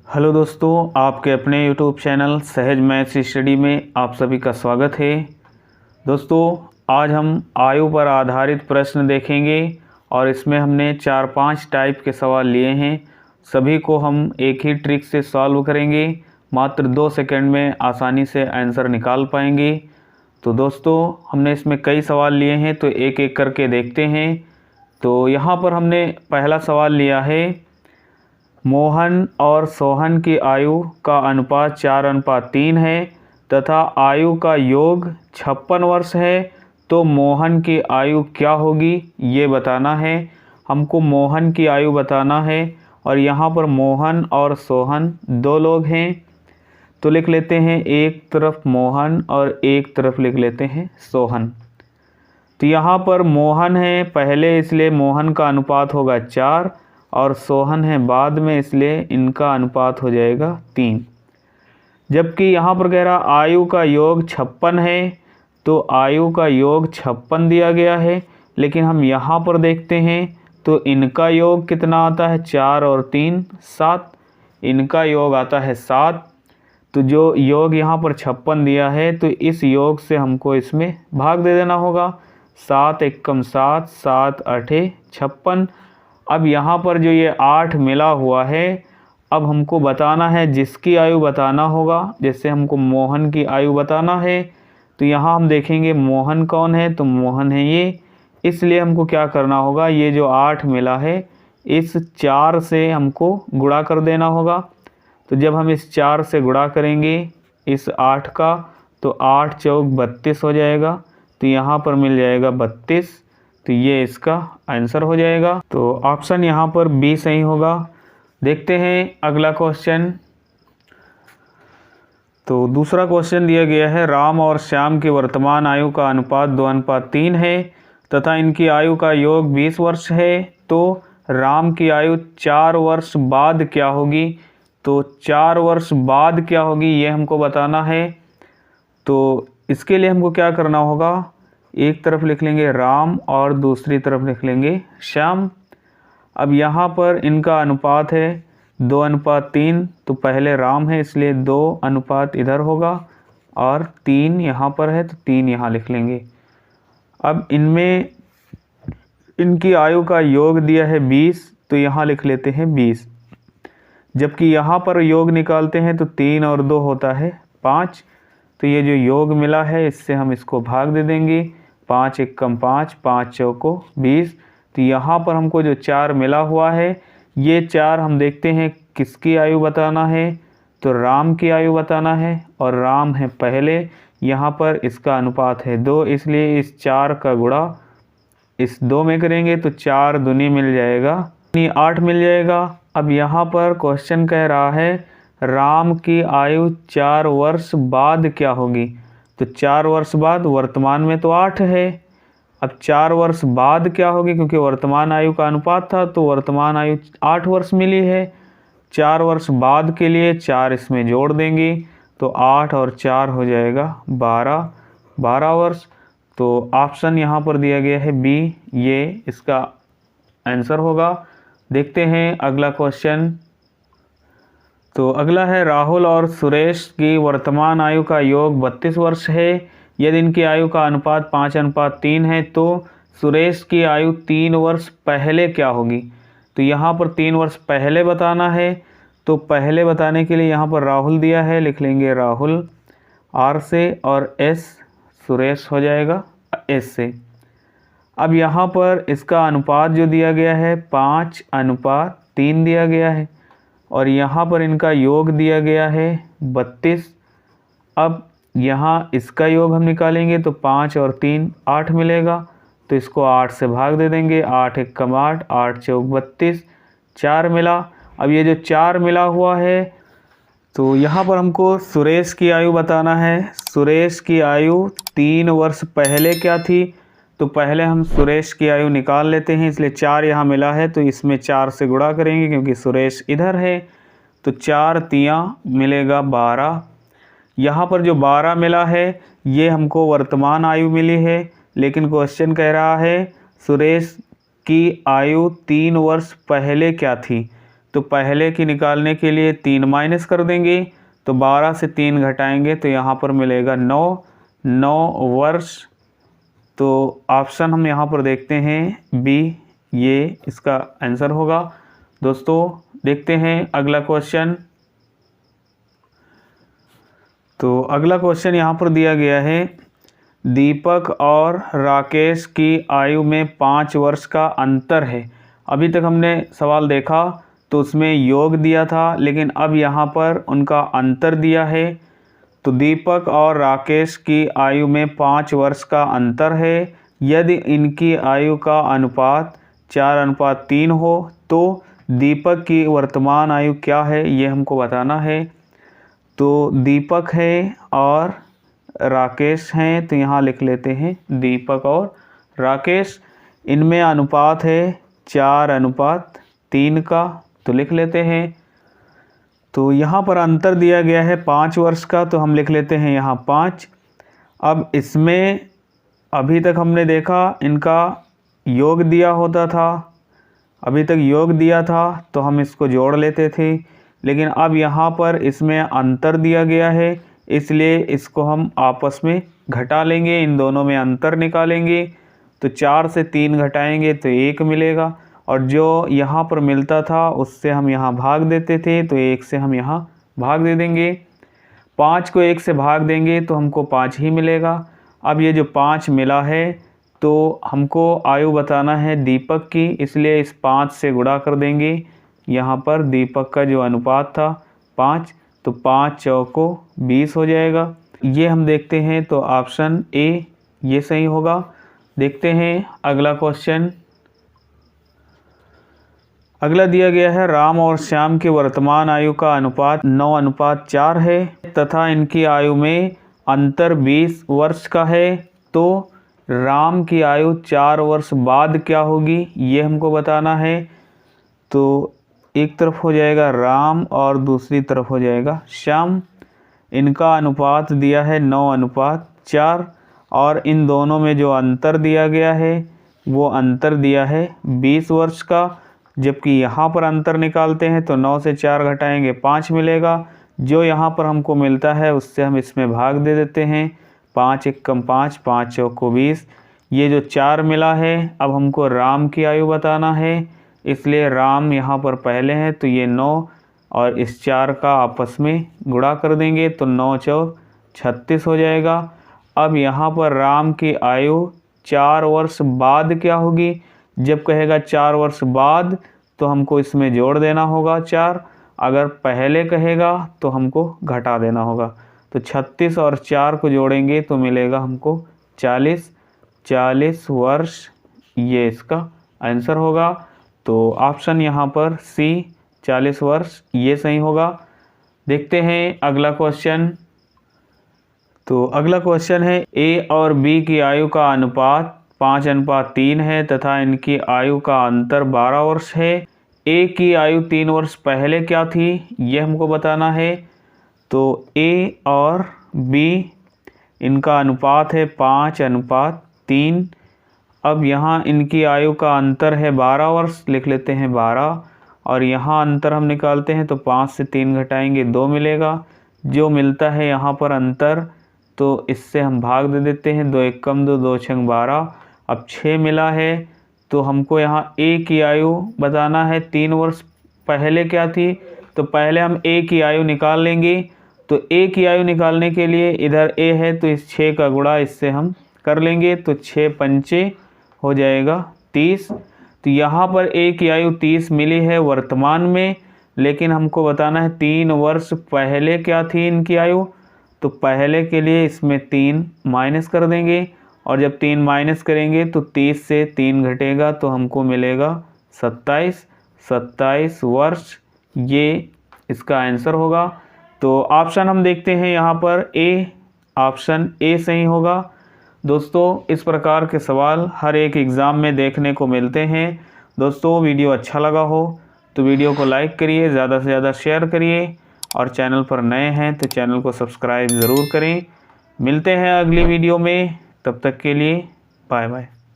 Hello दोस्तों, आपके अपने YouTube चैनल सहज मैथ्स स्टडी में आप सभी का स्वागत है। दोस्तों, आज हम आयु पर आधारित प्रश्न देखेंगे और इसमें हमने 4-5 टाइप के सवाल लिए हैं। सभी को हम एक ही ट्रिक से सॉल्व करेंगे, मात्र 2 सेकंड में आसानी से आंसर निकाल पाएंगे। तो दोस्तों, हमने इसमें कई सवाल लिए हैं, तो एक एक करके देखते हैं। तो यहाँ पर हमने पहला सवाल लिया है, मोहन और सोहन की आयु का अनुपात 4:3 है तथा आयु का योग 56 वर्ष है, तो मोहन की आयु क्या होगी ये बताना है। हमको मोहन की आयु बताना है और यहाँ पर मोहन और सोहन दो लोग हैं, तो लिख लेते हैं एक तरफ मोहन और एक तरफ लिख लेते हैं सोहन। तो यहाँ पर मोहन है पहले, इसलिए मोहन का अनुपात होगा 4 और सोहन है बाद में, इसलिए इनका अनुपात हो जाएगा 3। जबकि यहाँ पर कह रहा आयु का योग 56 है, तो आयु का योग 56 दिया गया है, लेकिन हम यहाँ पर देखते हैं तो इनका योग कितना आता है, 4 और 3 7, इनका योग आता है 7। तो जो योग यहाँ पर 56 दिया है, तो इस योग से हमको इसमें भाग दे देना होगा। 7 एकम 7, 7 8 56। अब यहाँ पर जो ये 8 मिला हुआ है, अब हमको बताना है जिसकी आयु बताना होगा। जैसे हमको मोहन की आयु बताना है, तो यहाँ हम देखेंगे मोहन कौन है, तो मोहन है ये। इसलिए हमको क्या करना होगा, ये जो 8 मिला है इस 4 से हमको गुणा कर देना होगा। तो जब हम इस 4 से गुणा करेंगे इस 8 का, तो 8 चौक 32 हो जाएगा, तो यहाँ पर मिल जाएगा 32। तो ये इसका आंसर हो जाएगा। तो ऑप्शन यहाँ पर बी सही होगा। देखते हैं अगला क्वेश्चन। तो दूसरा क्वेश्चन दिया गया है, राम और श्याम की वर्तमान आयु का अनुपात 2:3 है तथा इनकी आयु का योग 20 वर्ष है, तो राम की आयु 4 वर्ष बाद क्या होगी। तो 4 वर्ष बाद क्या होगी ये हमको बताना है। तो इसके लिए हमको क्या करना होगा, एक तरफ लिख लेंगे राम और दूसरी तरफ लिख लेंगे श्याम। अब यहाँ पर इनका अनुपात है 2:3, तो पहले राम है इसलिए 2 अनुपात इधर होगा और 3 यहाँ पर है, तो 3 यहाँ लिख लेंगे। अब इनमें इनकी आयु का योग दिया है 20, तो यहाँ लिख लेते हैं 20। जबकि यहाँ पर योग निकालते हैं तो 3 और 2 होता है 5। तो ये जो योग मिला है इससे हम इसको भाग दे देंगे। 5 एकम 5, 5 चौको 20। तो यहाँ पर हमको जो 4 मिला हुआ है, ये 4 हम देखते हैं किसकी आयु बताना है, तो राम की आयु बताना है और राम है पहले। यहाँ पर इसका अनुपात है 2, इसलिए इस 4 का गुणा इस 2 में करेंगे तो 4 दूनी मिल जाएगा, 8 मिल जाएगा। अब यहाँ पर क्वेश्चन कह रहा है राम की आयु 4 वर्ष बाद क्या होगी। तो 4 वर्ष बाद, वर्तमान में तो 8 है, अब 4 वर्ष बाद क्या होगी, क्योंकि वर्तमान आयु का अनुपात था तो वर्तमान आयु 8 वर्ष मिली है। 4 वर्ष बाद के लिए 4 इसमें जोड़ देंगे तो 8 और 4 हो जाएगा 12 वर्ष। तो ऑप्शन यहाँ पर दिया गया है बी, ये इसका आंसर होगा। देखते हैं अगला क्वेश्चन। तो अगला है, राहुल और सुरेश की वर्तमान आयु का योग 32 वर्ष है। यदि इनकी आयु का अनुपात 5:3 है, तो सुरेश की आयु 3 वर्ष पहले क्या होगी। तो यहाँ पर 3 वर्ष पहले बताना है, तो पहले बताने के लिए यहाँ पर राहुल दिया है, लिख लेंगे राहुल आर से और एस सुरेश हो जाएगा एस से। अब यहाँ पर इसका अनुपात जो दिया गया है 5:3 दिया गया है और यहाँ पर इनका योग दिया गया है 32। अब यहाँ इसका योग हम निकालेंगे तो 5 और 3 8 मिलेगा, तो इसको 8 से भाग दे देंगे। 8 एकम 8, 8 चौक 32, 4 मिला। अब ये जो 4 मिला हुआ है, तो यहाँ पर हमको सुरेश की आयु बताना है। सुरेश की आयु 3 वर्ष पहले क्या थी, तो पहले हम सुरेश की आयु निकाल लेते हैं। इसलिए 4 यहाँ मिला है तो इसमें 4 से गुणा करेंगे क्योंकि सुरेश इधर है, तो 4 तियाँ मिलेगा 12। यहाँ पर जो 12 मिला है ये हमको वर्तमान आयु मिली है, लेकिन क्वेश्चन कह रहा है सुरेश की आयु 3 वर्ष पहले क्या थी। तो पहले की निकालने के लिए 3 माइनस कर देंगे, तो 12 से 3 घटाएंगे तो यहाँ पर मिलेगा 9 वर्ष। तो ऑप्शन हम यहाँ पर देखते हैं बी, ये इसका आंसर होगा। दोस्तों देखते हैं अगला क्वेश्चन। तो अगला क्वेश्चन यहाँ पर दिया गया है, दीपक और राकेश की आयु में 5 वर्ष का अंतर है। अभी तक हमने सवाल देखा तो उसमें योग दिया था, लेकिन अब यहाँ पर उनका अंतर दिया है। तो दीपक और राकेश की आयु में 5 वर्ष का अंतर है। यदि इनकी आयु का अनुपात 4:3 हो तो दीपक की वर्तमान आयु क्या है, ये हमको बताना है। तो दीपक है और राकेश हैं, तो यहाँ लिख लेते हैं दीपक और राकेश, इनमें अनुपात है 4:3 का, तो लिख लेते हैं। तो यहाँ पर अंतर दिया गया है 5 वर्ष का, तो हम लिख लेते हैं यहाँ 5। अब इसमें अभी तक हमने देखा इनका योग दिया होता था, अभी तक योग दिया था तो हम इसको जोड़ लेते थे, लेकिन अब यहाँ पर इसमें अंतर दिया गया है, इसलिए इसको हम आपस में घटा लेंगे, इन दोनों में अंतर निकालेंगे। तो 4 से 3 घटाएंगे तो 1 मिलेगा, और जो यहाँ पर मिलता था उससे हम यहाँ भाग देते थे, तो 1 से हम यहाँ भाग दे देंगे। 5 को 1 से भाग देंगे तो हमको 5 ही मिलेगा। अब ये जो 5 मिला है तो हमको आयु बताना है दीपक की, इसलिए इस 5 से गुणा कर देंगे। यहाँ पर दीपक का जो अनुपात था 5, तो 5 चौको 20 हो जाएगा। ये हम देखते हैं तो ऑप्शन ए ये सही होगा। देखते हैं अगला क्वेश्चन। अगला दिया गया है, राम और श्याम की वर्तमान आयु का अनुपात 9:4 है तथा इनकी आयु में अंतर 20 वर्ष का है। तो राम की आयु 4 वर्ष बाद क्या होगी, ये हमको बताना है। तो एक तरफ हो जाएगा राम और दूसरी तरफ हो जाएगा श्याम। इनका अनुपात दिया है 9:4, और इन दोनों में जो अंतर दिया गया है वो अंतर दिया है 20 वर्ष का। जबकि यहाँ पर अंतर निकालते हैं तो 9 से 4 घटाएंगे 5 मिलेगा। जो यहाँ पर हमको मिलता है उससे हम इसमें भाग दे देते हैं। 5 एकम 5, 5 चौको 20। ये जो 4 मिला है, अब हमको राम की आयु बताना है, इसलिए राम यहाँ पर पहले हैं, तो ये 9 और इस 4 का आपस में गुणा कर देंगे तो 9 चौक 36 हो जाएगा। अब यहाँ पर राम की आयु 4 वर्ष बाद क्या होगी, जब कहेगा 4 वर्ष बाद तो हमको इसमें जोड़ देना होगा 4, अगर पहले कहेगा तो हमको घटा देना होगा। तो 36 और 4 को जोड़ेंगे तो मिलेगा हमको 40 वर्ष, ये इसका आंसर होगा। तो ऑप्शन यहाँ पर सी 40 वर्ष ये सही होगा। देखते हैं अगला क्वेश्चन। तो अगला क्वेश्चन है, ए और बी की आयु का अनुपात 5:3 है तथा इनकी आयु का अंतर 12 वर्ष है। ए की आयु 3 वर्ष पहले क्या थी, ये हमको बताना है। तो ए और बी इनका अनुपात है 5:3। अब यहाँ इनकी आयु का अंतर है 12 वर्ष, लिख लेते हैं 12, और यहाँ अंतर हम निकालते हैं तो 5 से 3 घटाएंगे 2 मिलेगा। जो मिलता है यहाँ पर अंतर, तो इससे हम भाग दे देते हैं, 2 एकम 2, 2 छंग 12। अब 6 मिला है, तो हमको यहाँ ए की आयु बताना है 3 वर्ष पहले क्या थी, तो पहले हम ए की आयु निकाल लेंगे। तो ए की आयु निकालने के लिए इधर ए है तो इस 6 का गुणा इससे हम कर लेंगे, तो 6 पंचे हो जाएगा 30। तो यहाँ पर ए की आयु 30 मिली है वर्तमान में, लेकिन हमको बताना है 3 वर्ष पहले क्या थी इनकी आयु। तो पहले के लिए इसमें 3 माइनस कर देंगे, और जब 3 माइनस करेंगे तो 30 से 3 घटेगा तो हमको मिलेगा 27 वर्ष, ये इसका आंसर होगा। तो ऑप्शन हम देखते हैं यहाँ पर ए, ऑप्शन ए सही होगा। दोस्तों इस प्रकार के सवाल हर एक एग्ज़ाम में देखने को मिलते हैं। दोस्तों वीडियो अच्छा लगा हो तो वीडियो को लाइक करिए, ज़्यादा से ज़्यादा शेयर करिए, और चैनल पर नए हैं तो चैनल को सब्सक्राइब ज़रूर करें। मिलते हैं अगली वीडियो में, तब तक के लिए बाय बाय।